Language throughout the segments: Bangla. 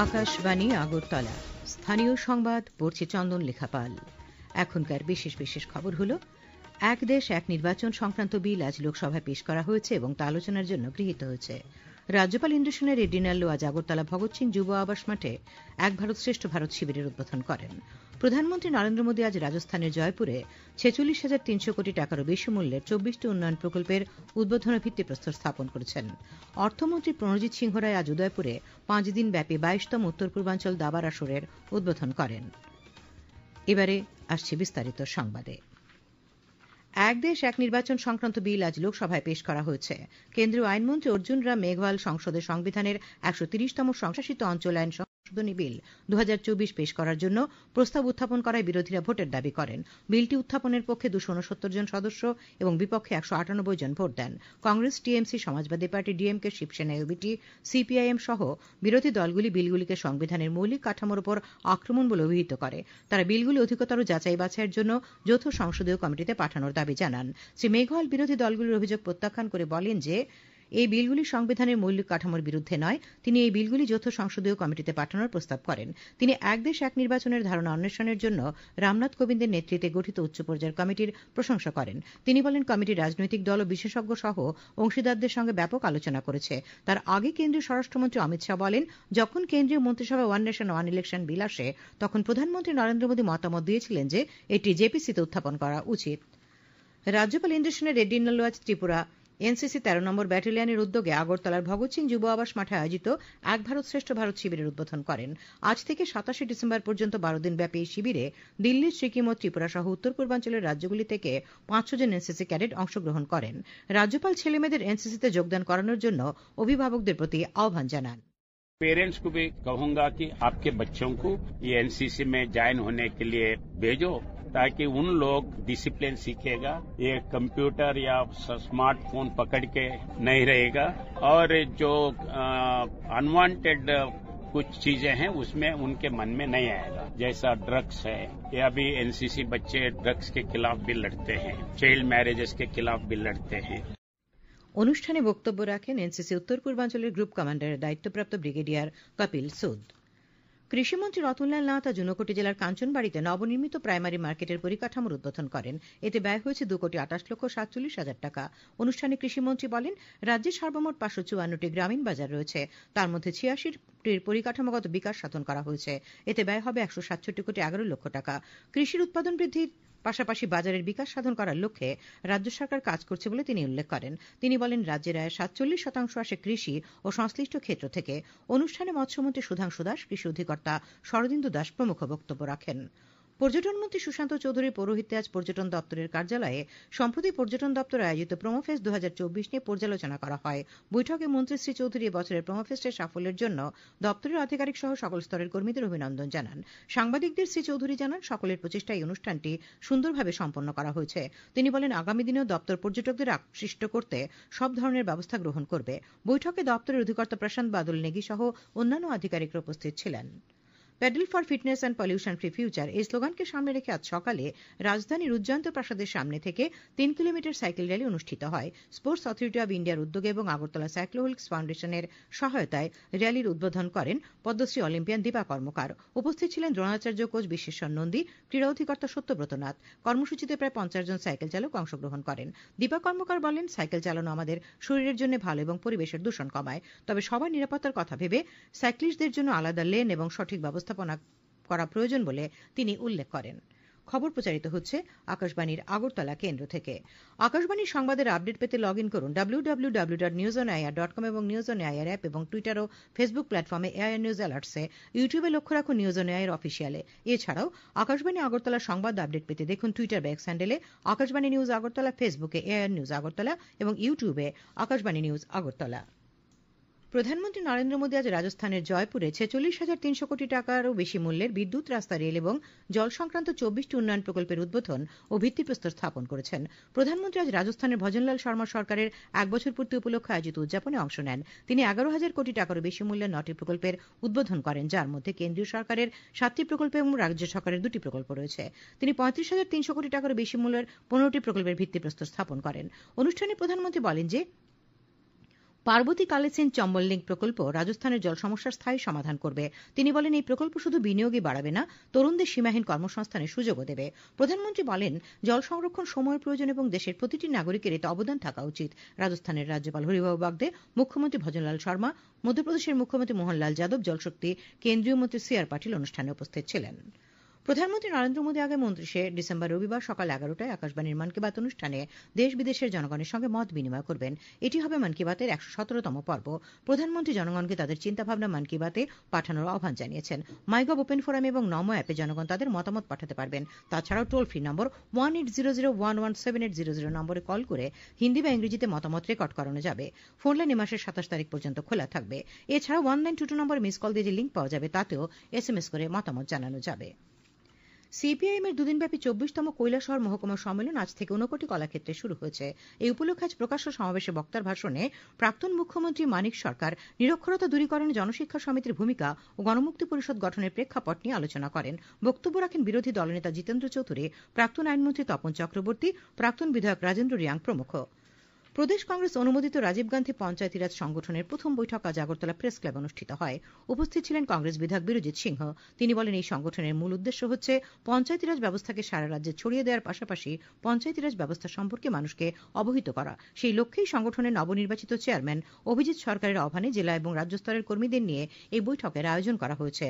আকাশবাণী আগরতলা স্থানীয় সংবাদ পড়ছে চন্দন লেখাপাল। এখনকার বিশেষ বিশেষ খবর হলো, এক দেশ এক নির্বাচন সংক্রান্ত বিল আজ লোকসভায় পেশ করা হয়েছে এবং তা আলোচনার জন্য গৃহীত হয়েছে। রাজ্যপাল ইন্দ্রসেনের রেড্ডি নাল্লু আজ আগরতলা ভগৎ সিং যুব আবাস মাঠে এক ভারত শ্রেষ্ঠ ভারত শিবিরের উদ্বোধন করেন। প্রধানমন্ত্রী নরেন্দ্র মোদী আজ রাজস্থানের জয়পুরে ৪৬,৩০০ কোটি টাকারও বেশি মূল্যের ২৪টি উন্নয়ন প্রকল্পের উদ্বোধন ও ভিত্তিপ্রস্তর স্থাপন করেছেন। অর্থমন্ত্রী প্রণজিৎ সিংহ রায় আজ উদয়পুরে ৫ দিন ব্যাপী ২২তম উত্তর পূর্বাঞ্চল দাবার আসরের উদ্বোধন করেন। এবারে আসছে বিস্তারিত সংবাদে। এক দেশ এক নির্বাচন সংক্রান্ত বিল আজ লোকসভায় পেশ করা হয়েছে। কেন্দ্রীয় আইনমন্ত্রী অর্জুন রাম মেঘওয়াল সংসদে সংবিধানের ১৩০তম সংশোধিত অঞ্চল আইন সংশোধনী বিল ২০২৪ পেশ করার জন্য প্রস্তাব উত্থাপন করায় বিরোধীরা ভোটের দাবি করেন। বিলটি উত্থাপনের পক্ষে ২৬৯ জন সদস্য এবং বিপক্ষে ১৯৮ জন ভোট দেন। Congress, TMC, Samajwadi party, DMK, Shivsena, UBT, CPIM সহ বিরোধী দলগুলি বিলগুলিকে সংবিধানের মৌলিক কাঠামোর উপর আক্রমণ বলে অভিহিত করে। তারা বিলগুলি অধিকতর যাচাই বাছাইয়ের জন্য যৌথ সংসদীয় কমিটিতে পাঠানোর দাবি জানান। শ্রী মেঘওয়াল বিরোধী দলগুলির অভিযোগ প্রত্যাখ্যান করে বলেন যে এই বিলগুলি সংবিধানের মৌলিক কাঠামোর বিরুদ্ধে নয়। তিনি এই বিলগুলি যৌথ সংসদীয় কমিটিতে পাঠানোর প্রস্তাব করেন। তিনি এক দেশ এক নির্বাচনের ধারণা অন্বেষণের জন্য রামনাথ কোবিন্দের নেতৃত্বে গঠিত উচ্চ পর্যায়ের কমিটির প্রশংসা করেন। তিনি বলেন, কমিটি রাজনৈতিক দল ও বিশেষজ্ঞ সহ অংশীদারদের সঙ্গে ব্যাপক আলোচনা করেছে। তার আগে কেন্দ্রীয় স্বরাষ্ট্রমন্ত্রী অমিত শাহ বলেন, যখন কেন্দ্রীয় মন্ত্রিসভায় one nation one election bill আসে তখন প্রধানমন্ত্রী নরেন্দ্র মোদী মতামত দিয়েছিলেন যে এটি জেপিসিতে উত্থাপন করা উচিত। রাজ্যপাল ইন্দ্রসেনের রেড্ডি নাল্লু আজ ত্রিপুরা এনসিসি ১৩ নম্বর ব্যাটালিয়নের উদ্যোগে আগরতলার ভগৎ সিং যুব আবাস মাঠে আয়োজিত এক ভারত শ্রেষ্ঠ ভারত শিবিরের উদ্বোধন করেন। আজ থেকে ২৭ ডিসেম্বর পর্যন্ত ১২ দিন ব্যাপী এই শিবিরে দিল্লি, সিকিম ও ত্রিপুরা সহ উত্তর পূর্বাঞ্চলের রাজ্যগুলি থেকে ৫০০ জন এনসিসি ক্যাডেট অংশগ্রহণ করেন। রাজ্যপাল ছেলেমেয়েদের এনসিসিতে যোগদান করানোর জন্য অভিভাবকদের প্রতি আহ্বান জানান। पेरेंट्स को भी कहूंगा कि आपके बच्चों को ये एनसीसी में ज्वाइन होने के लिए भेजो, ताकि उन लोग डिसिप्लिन सीखेगा, ये कंप्यूटर या स्मार्टफोन पकड़ के नहीं रहेगा और जो अनवांटेड कुछ चीजें हैं उसमें उनके मन में नहीं आएगा। जैसा ड्रग्स है, या भी एनसीसी बच्चे ड्रग्स के खिलाफ भी लड़ते हैं, चाइल्ड मैरिजेस के खिलाफ भी लड़ते हैं। অনুষ্ঠানে বক্তব্য রাখেন এনসিসি উত্তর পূর্বাঞ্চলের গ্রুপ কমান্ডারের দায়িত্বপ্রাপ্ত ব্রিগেডিয়ার কপিল সুদ। কৃষিমন্ত্রী রতনলাল নাথ আজ ঊনকোটি জেলার কাঞ্চনবাড়িতে নবনির্মিত প্রাইমারি মার্কেটের পরিকাঠামোর উদ্বোধন করেন। এতে ব্যয় হয়েছে ২,২৮,৪৭,০০০ টাকা। অনুষ্ঠানে কৃষিমন্ত্রী বলেন, রাজ্যে সর্বমোট ৫৫৪টি গ্রামীণ বাজার রয়েছে। তার মধ্যে ৮৬টির পরিকাঠামোগত বিকাশ সাধন করা হয়েছে। এতে ব্যয় হবে ১৬৭,১১,০০,০০০ টাকা। কৃষির উৎপাদন বৃদ্ধির পাশাপাশি বাজারের বিকাশ সাধন করার লক্ষ্যে রাজ্য সরকার কাজ করছে বলে তিনি উল্লেখ করেন। তিনি বলেন, রাজ্যের আয়ের ৪৭% আসে কৃষি ও সংশ্লিষ্ট ক্ষেত্র থেকে। অনুষ্ঠানে মৎস্যমন্ত্রী সুধাংশু দাস, কৃষি অধিকর্তা শরদিন্দু দাস প্রমুখ বক্তব্য রাখেন। পর্যটনমন্ত্রী সুশান্ত চৌধুরীর পৌরোহিত্যে আজ পর্যটন দপ্তরের কার্যালয়ে সম্প্রতি পর্যটন দপ্তর আয়োজিত প্রোমোফেস্ট ২০২৪ নিয়ে পর্যালোচনা করা হয়। বৈঠকে মন্ত্রী শ্রী চৌধুরী এবছরের প্রোমোফেস্টের সাফল্যের জন্য দপ্তরের আধিকারিক সহ সকল স্তরের কর্মীদের অভিনন্দন জানান। সাংবাদিকদের শ্রী চৌধুরী জানান, সকলের প্রচেষ্টায় এই অনুষ্ঠানটি সুন্দরভাবে সম্পন্ন করা হয়েছে। তিনি বলেন, আগামী দিনেও দপ্তর পর্যটকদের আকৃষ্ট করতে সব ধরনের ব্যবস্থা গ্রহণ করবে। বৈঠকে দপ্তরের অধিকর্তা প্রশান্ত বাদল নেগি সহ অন্যান্য আধিকারিকরা উপস্থিত ছিলেন। Pedal for fitness and pollution free future এই স্লোগানকে সামনে রেখে আজ সকালে রাজধানীর উজ্জয়ন্ত প্রাসাদের সামনে থেকে ৩ কিলোমিটার সাইকেল র্যালি অনুষ্ঠিত হয়। স্পোর্টস অথরিটি অব ইন্ডিয়ার উদ্যোগে এবং আগরতলা সাইক্লোহুইলস ফাউন্ডেশনের সহায়তায় র্যালির উদ্বোধন করেন পদ্মশ্রী অলিম্পিয়ান দীপা কর্মকার। উপস্থিত ছিলেন দ্রোণাচার্য কোচ বিশ্বেশ্বর নন্দী, ক্রীড়া অধিকর্তা সত্যব্রত নাথ। কর্মসূচিতে প্রায় ৫০ জন সাইকেল চালক অংশগ্রহণ করেন। দীপা কর্মকার বলেন, সাইকেল চালানো আমাদের শরীরের জন্য ভালো এবং পরিবেশের দূষণ কমায়। তবে সবার নিরাপত্তার কথা ভেবে সাইক্লিস্টদের জন্য আলাদা লেন এবং সঠিক ব্যবস্থাপনা করা প্রয়োজন বলে তিনি উল্লেখ করেন। খবর প্রচারিত হচ্ছে আকাশবাণীর আগরতলা কেন্দ্র থেকে। আকাশবাণীর সংবাদের আপডেট পেতে লগ ইন করুন www.newsonair.com এবং নিউজ অন এআইআর অ্যাপ এবং টুইটার ও ফেসবুক প্ল্যাটফর্মে এআইআর নিউজ অ্যালার্টসে। ইউটিউবে লক্ষ্য রাখুন নিউজ অন এআইআর অফিসিয়ালে। এছাড়াও আকাশবাণী আগরতলা সংবাদ আপডেট পেতে দেখুন টুইটার বা এক্স হ্যান্ডেলে আকাশবাণী নিউজ আগরতলা, ফেসবুকে এআইআর নিউজ আগরতলা এবং ইউটিউবে আকাশবাণী নিউজ আগরতলা। প্রধানমন্ত্রী নরেন্দ্র মোদী আজ রাজস্থানের জয়পুরে ৪৬,৩০০ কোটি টাকারও বেশি মূল্যের বিদ্যুৎ, রাস্তা, রেল এবং জল সংক্রান্ত ২৪টি উন্নয়ন প্রকল্পের উদ্বোধন ও ভিত্তিপ্রস্তর স্থাপন করেছেন। প্রধানমন্ত্রী আজ রাজস্থানের ভজনলাল শর্মা সরকারের ১ বছর পূর্তি উপলক্ষে আয়োজিত উদযাপনে অংশ নেন। তিনি ১১,০০০ কোটি টাকারও বেশি মূল্যের ৯টি প্রকল্পের উদ্বোধন করেন, যার মধ্যে কেন্দ্রীয় সরকারের ৭টি প্রকল্প এবং রাজ্য সরকারের ২টি প্রকল্প রয়েছে। তিনি ৩৫,৩০০ কোটি টাকারও বেশি মূল্যের ১৫টি প্রকল্পের ভিত্তিপ্রস্তর স্থাপন করেন। অনুষ্ঠানে প্রধানমন্ত্রী বলেন যে পার্বতী কালেসিন চম্বল লিঙ্ক প্রকল্প রাজস্থানের জল সমস্যার স্থায়ী সমাধান করবে। তিনি বলেন, এই প্রকল্প শুধু বিনিয়োগই বাড়াবে না, তরুণদের সীমাহীন কর্মসংস্থানের সুযোগও দেবে। প্রধানমন্ত্রী বলেন, জল সংরক্ষণ সময়ের প্রয়োজন এবং দেশের প্রতিটি নাগরিকের এতে অবদান থাকা উচিত। রাজস্থানের রাজ্যপাল হরিভাবু বাগদে, মুখ্যমন্ত্রী ভজনলাল শর্মা, মধ্যপ্রদেশের মুখ্যমন্ত্রী মোহনলাল যাদব, জলশক্তি কেন্দ্রীয় মন্ত্রী সি.আর. পাটিল অনুষ্ঠানে উপস্থিত ছিলেন। প্রধানমন্ত্রী নরেন্দ্র মোদী আগামী 29শে ডিসেম্বর রবিবার সকাল 11টায় আকাশবাণীর মন কি বাত অনুষ্ঠানে দেশ বিদেশের জনগণের সঙ্গে মত বিনিময় করবেন। এটি হবে মন কি বাতের 117তম পর্ব। প্রধানমন্ত্রী জনগণকে তাদের চিন্তাভাবনা মন কি বাতে পাঠানোর আহ্বান জানিয়েছেন। মাইগভ ওপেন ফোরাম এবং নমো অ্যাপে জনগণ তাদের মতামত পাঠাতে পারবেন। তাছাড়াও টোল ফ্রি নম্বর 1800117800 নম্বরে কল করে হিন্দি বা ইংরেজিতে মতামত রেকর্ড করানো যাবে। ফোন লাইন মাসের 27 তারিখ পর্যন্ত খোলা থাকবে। এছাড়াও 1922 নম্বরে মিস কল দিয়ে যে লিঙ্ক পাওয়া যাবে তাতেও SMS করে মতামত জানানো যাবে। সিপিআইএম এর দুদিনব্যাপী 24তম কৈলাসহর মহকুমা সম্মেলন আজ থেকে ঊনকোটি কলাক্ষেত্রে শুরু হয়েছে। এই উপলক্ষে আজ প্রকাশ্য সমাবেশে বক্তার ভাষণে প্রাক্তন মুখ্যমন্ত্রী মানিক সরকার নিরক্ষরতা দূরীকরণে জনশিক্ষা সমিতির ভূমিকা ও গণমুক্তি পরিষদ গঠনের প্রেক্ষাপট নিয়ে আলোচনা করেন। বক্তব্য রাখেন বিরোধী দলনেতা জিতেন্দ্র চৌধুরী, প্রাক্তন আইনমন্ত্রী তপন চক্রবর্তী, প্রাক্তন বিধায়ক রাজেন্দ্র রিয়াং প্রমুখ। প্রদেশ কংগ্রেস অনুমোদিত রাজীব গান্ধী পঞ্চায়েতিরাজ সংগঠনের প্রথম বৈঠক আজ আগরতলা প্রেস ক্লাবে অনুষ্ঠিত হয়। উপস্থিত ছিলেন কংগ্রেস বিধায়ক বীরজিৎ সিংহ। তিনি বলেন, এই সংগঠনের মূল উদ্দেশ্য হচ্ছে পঞ্চায়েতিরাজ ব্যবস্থাকে সারা রাজ্যে ছড়িয়ে দেওয়ার পাশাপাশি পঞ্চায়েতিরাজ ব্যবস্থা সম্পর্কে মানুষকে অবহিত করা। সেই লক্ষ্যেই সংগঠনের নবনির্বাচিত চেয়ারম্যান অভিজিৎ সরকারের আহ্বানে জেলা এবং রাজ্য স্তরের কর্মীদের নিয়ে এই বৈঠকের আয়োজন করা হয়েছে।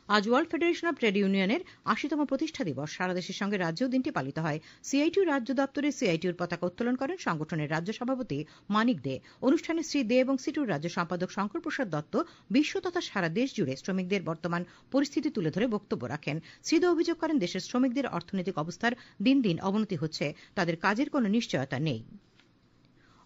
আজ ওয়ার্ল্ড ফেডারেশন অব ট্রেড ইউনিয়নের 80তম প্রতিষ্ঠা দিবস। সারা দেশের সঙ্গে রাজ্যেও দিনটি পালিত হয়। সিআইটিউ রাজ্য দপ্তরে সিআইটিউর পতাকা উত্তোলন করেন সংগঠনের রাজ্য সভাপতি মানিক দে। অনুষ্ঠানে শ্রী দে এবং সিটুর রাজ্য সম্পাদক শঙ্কর প্রসাদ দত্ত বিশ্ব তথা সারা দেশ জুড়ে শ্রমিকদের বর্তমান পরিস্থিতি তুলে ধরে বক্তব্য রাখেন। শ্রী দে অভিযোগ করেন, দেশের শ্রমিকদের অর্থনৈতিক অবস্থার দিন দিন অবনতি হচ্ছে, তাদের কাজের কোনো নিশ্চয়তা নেই।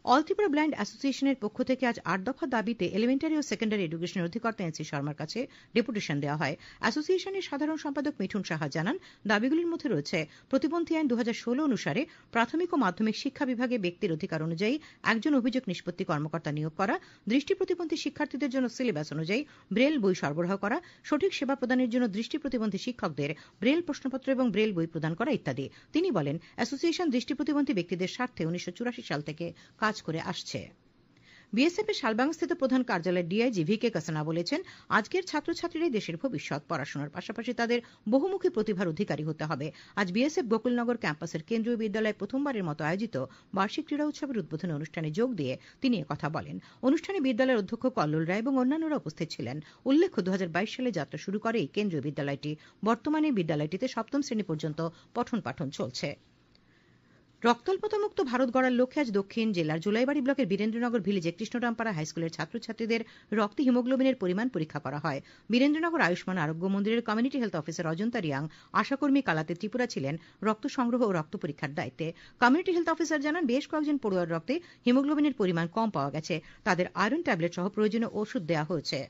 অল ত্রিপুরা ব্লাইন্ড অ্যাসোসিয়েশনের পক্ষ থেকে আজ 8 দফা দাবিতে এলিমেন্টারি ও সেকেন্ডারি এডুকেশনের অধিকর্তা এনসি শর্মার কাছে ডেপুটেশন দেওয়া হয়। অ্যাসোসিয়েশনের সাধারণ সম্পাদক মিঠুন সাহা জানান, দাবিগুলির মধ্যে রয়েছে প্রতিবন্ধী আইন 2016 অনুসারে প্রাথমিক ও মাধ্যমিক শিক্ষা বিভাগে ব্যক্তির অধিকার অনুযায়ী একজন অভিযোগ নিষ্পত্তি কর্মকর্তা নিয়োগ করা, দৃষ্টি প্রতিবন্ধী শিক্ষার্থীদের জন্য সিলেবাস অনুযায়ী ব্রেল বই সরবরাহ করা, সঠিক সেবা প্রদানের জন্য দৃষ্টি প্রতিবন্ধী শিক্ষকদের ব্রেল প্রশ্নপত্র এবং ব্রেল বই প্রদান করা ইত্যাদি। তিনি বলেন, অ্যাসোসিয়েশন দৃষ্টি প্রতিবন্ধী ব্যক্তিদের স্বার্থে 1984 সাল থেকে কাজ করে আসছে। বিএসএফ এর শালবাংস্থিত প্রধান কার্যালয়ের ডিআইজি ভিকে কাসানা বলেছেন, আজকের ছাত্রছাত্রীরাই দেশের ভবিষ্যৎ। পড়াশোনার পাশাপাশি তাদের বহুমুখী প্রতিভার অধিকারী হতে হবে। আজ বিএসএফ গোকুলনগর ক্যাম্পাসের কেন্দ্রীয় বিদ্যালয়ে প্রথমবারের মতো আয়োজিত বার্ষিক ক্রীড়া উৎসবের উদ্বোধনী অনুষ্ঠানে যোগ দিয়ে তিনি একথা বলেন। অনুষ্ঠানে বিদ্যালয়ের অধ্যক্ষ কল্লোল রায় এবং অন্যান্যরা উপস্থিত ছিলেন। উল্লেখ্য, 2022 সালে যাত্রা শুরু করে এই কেন্দ্রীয় বিদ্যালয়টি। বর্তমানে বিদ্যালয়টিতে 7ম শ্রেণী পর্যন্ত পঠন পাঠন চলছে। রক্তাল্পতামুক্ত ভারত গড়ার লক্ষ্যে আজ দক্ষিণ জেলার জুলাইবাড়ি ব্লকের বীরেন্দ্রনগর ভিলেজে কৃষ্ণরামপাড়া হাইস্কুলের ছাত্রছাত্রীদের রক্তে হিমোগ্লোবিনের পরিমাণ পরীক্ষা করা হয়। বীরেন্দ্রনগর আয়ুষ্মান আরোগ্য মন্দিরের community health officer Ajanta Reang, আশাকর্মী কালাতে ত্রিপুরা ছিলেন রক্ত সংগ্রহ ও রক্ত পরীক্ষার দায়িত্বে। কমিউনিটি হেলথ অফিসার জানান, বেশ কয়েকজন পড়ুয়ার রক্তে হিমোগ্লোবিনের পরিমাণ কম পাওয়া গেছে। তাদের আয়রন ট্যাবলেট সহ প্রয়োজনীয় ওষুধ দেওয়া হয়েছে।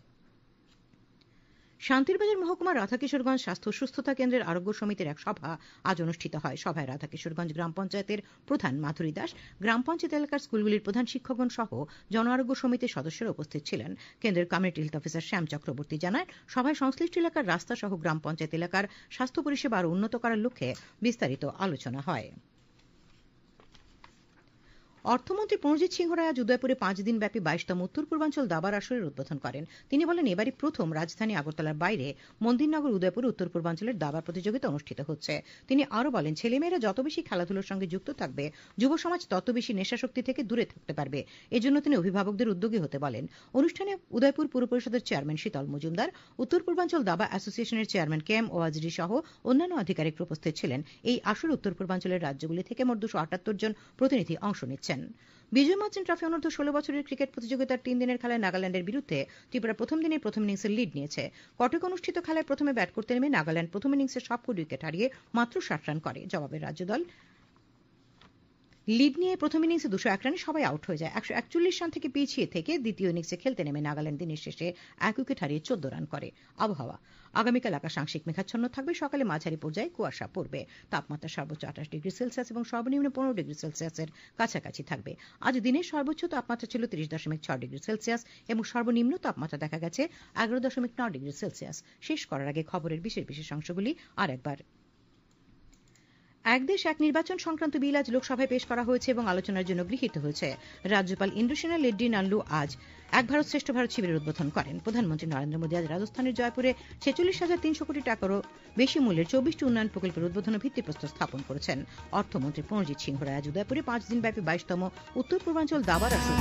শান্তিরবাজার মহকুমার রাধাকিশোরগঞ্জ স্বাস্থ্য সুস্থতা কেন্দ্রের আরোগ্য সমিতির এক সভা আজ অনুষ্ঠিত হয়। সভায় রাধাকিশোরগঞ্জ গ্রাম পঞ্চায়েতের প্রধান মাধুরী দাস, গ্রাম পঞ্চায়েত এলাকার স্কুলগুলির প্রধান শিক্ষকগণ সহ জন আরোগ্য সমিতির সদস্যরা উপস্থিত ছিলেন। কেন্দ্রের কমিউনিটি হেলথ অফিসার শ্যাম চক্রবর্তী জানান, সভায় সংশ্লিষ্ট এলাকার রাস্তা সহ গ্রাম পঞ্চায়েত এলাকার স্বাস্থ্য পরিষেবা আরও উন্নত করার লক্ষ্যে বিস্তারিত আলোচনা হয়। অর্থমন্ত্রী প্রণজিৎ সিংহ রায় আজ উদয়পুরে 5 দিনব্যাপী 22তম উত্তর পূর্বাঞ্চল দাবার আসরের উদ্বোধন করেন। তিনি বলেন, এবারই প্রথম রাজধানী আগরতলার বাইরে মন্দিরনগর উদয়পুরে উত্তর পূর্বাঞ্চলের দাবা প্রতিযোগিতা অনুষ্ঠিত হচ্ছে। তিনি আরও বলেন, ছেলেমেয়েরা যত বেশি খেলাধুলোর সঙ্গে যুক্ত থাকবে, যুব সমাজ তত বেশি নেশাশক্তি থেকে দূরে থাকতে পারবে। এজন্য তিনি অভিভাবকদের উদ্যোগী হতে বলেন। অনুষ্ঠানে উদয়পুর পুর পরিষদের চেয়ারম্যান শীতল মজুমদার, উত্তর পূর্বাঞ্চল দাবা অ্যাসোসিয়েশনের চেয়ারম্যান কেএম ওয়াজরি সহ অন্যান্য আধিকারিক উপস্থিত ছিলেন। এই আসরে উত্তর পূর্বাঞ্চলের রাজ্যগুলি থেকে মোট 278 জন প্রতিনিধি অংশ নিচ্ছেন। বিজয় মার্চেন্ট ট্রফি অনূর্ধ্ব 16 বছরের ক্রিকেট প্রতিযোগিতার 3 দিনের খেলায় নাগাল্যান্ডের বিরুদ্ধে ত্রিপুরা প্রথম দিনের প্রথম ইনিংসের লিড নিয়েছে। কটকে অনুষ্ঠিত খেলায় প্রথমে ব্যাট করতে নেমে নাগাল্যান্ড প্রথম ইনিংসে সবকটি উইকেট হারিয়ে মাত্র 60 রান করে। জবাবে রাজ্য দল লিড নিয়ে প্রথম ইনিংসে 201 রানে সবাই আউট হয়ে যায়। 141 রান থেকে পিছিয়ে থেকে দ্বিতীয় ইনিংসে খেলতে নেমে নাগাল্যান্ড দিনের শেষে 1 উইকেট হারিয়ে 14 রান করে। আবহাওয়া, আগামীকাল আকাশ আংশিক মেঘাচ্ছন্ন থাকবে। সকালে মাঝারি পর্যায়ে কুয়াশা পড়বে। তাপমাত্রা সর্বোচ্চ 28 ডিগ্রি সেলসিয়াস এবং সর্বনিম্ন 15 ডিগ্রি সেলসিয়াসের কাছাকাছি থাকবে। আজ দিনের সর্বোচ্চ তাপমাত্রা ছিল 30.6 ডিগ্রি সেলসিয়াস এবং সর্বনিম্ন তাপমাত্রা দেখা গেছে 11.9 ডিগ্রি সেলসিয়াস। শেষ করার আগে খবরের বিশেষ অংশগুলি আরেকবার। এক দেশ এক নির্বাচন সংক্রান্ত বিল আজ লোকসভায় পেশ করা হয়েছে এবং আলোচনার জন্য গৃহীত হয়েছে। রাজ্যপাল ইন্দ্রসেনা রেড্ডি নাল্লু আজ এক ভারত শ্রেষ্ঠ ভারত শিবিরের উদ্বোধন করেন। প্রধানমন্ত্রী নরেন্দ্র মোদী আজ রাজস্থানের জয়পুরে 46,300 কোটি টাকারও বেশি মূল্যের 24টি উন্নয়ন প্রকল্পের উদ্বোধন ও ভিত্তিপ্রস্তর স্থাপন করেছেন। অর্থমন্ত্রী প্রণজিৎ সিংহ রায় আজ উদয়পুরে 5 দিনব্যাপী 22তম উত্তর পূর্বাঞ্চল দাবার আসর